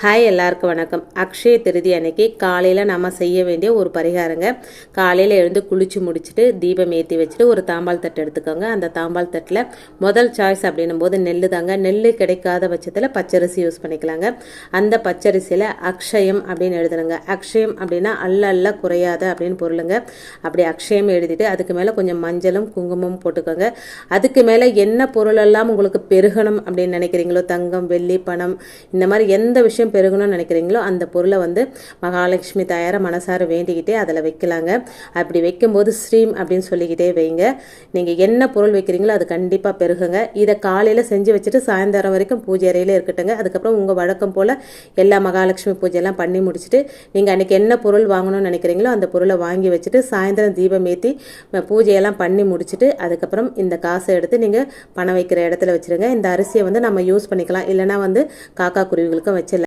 Hi, எல்லாருக்கும் வணக்கம். அக்ஷய திருதி அன்னைக்கு காலையில் நம்ம செய்ய வேண்டிய ஒரு பரிகாரங்க. காலையில் எழுந்து குளிச்சு முடிச்சுட்டு தீபம் ஏற்றி வச்சுட்டு ஒரு தாம்பால் தட்டு எடுத்துக்கோங்க. அந்த தாம்பால் தட்டில் முதல் சாய்ஸ் அப்படின்னும் போது நெல் தாங்க. நெல் கிடைக்காத பட்சத்தில் பச்சரிசி யூஸ் பண்ணிக்கலாங்க. அந்த பச்சரிசியில் அக்ஷயம் அப்படின்னு எழுதுனுங்க. அக்ஷயம் அப்படின்னா அல்ல குறையாத அப்படின்னு பொருளுங்க. அப்படி அக்ஷயம் எழுதிட்டு அதுக்கு மேலே கொஞ்சம் மஞ்சளும் குங்குமமும் போட்டுக்கோங்க. அதுக்கு மேலே என்ன பொருளெல்லாம் உங்களுக்கு பெருகணும் அப்படின்னு நினைக்கிறீங்களோ, தங்கம், வெள்ளி, பணம், இந்த மாதிரி எந்த விஷயம் பெருகணும்னு நினைக்கிறீங்களோ அந்த பொருளை மகாலட்சுமி தாயாரை மனசார வேண்டிக்கிட்டே அதில் வைக்கலாங்க. அப்படி வைக்கும்போது ஸ்ரீம் அப்படின்னு சொல்லிக்கிட்டே வைங்க. நீங்கள் என்ன பொருள் வைக்கிறீங்களோ அது கண்டிப்பாக பெருகுங்க. இதை காலையில் செஞ்சு வச்சுட்டு சாயந்தரம் வரைக்கும் பூஜை அறையில் இருக்கட்டுங்க. அதுக்கப்புறம் உங்கள் வழக்கம் போல் எல்லா மகாலட்சுமி பூஜையெல்லாம் பண்ணி முடிச்சுட்டு நீங்கள் அன்றைக்கி என்ன பொருள் வாங்கணும்னு நினைக்கிறீங்களோ அந்த பொருளை வாங்கி வச்சுட்டு சாயந்தரம் தீபம் ஏற்றி பூஜையெல்லாம் பண்ணி முடிச்சுட்டு அதுக்கப்புறம் இந்த காசை எடுத்து நீங்கள் பணம் வைக்கிற இடத்துல வச்சுருங்க. இந்த அரிசியை நம்ம யூஸ் பண்ணிக்கலாம். இல்லைனா காக்கா குருவிகளுக்கும் வச்சிடலாம்.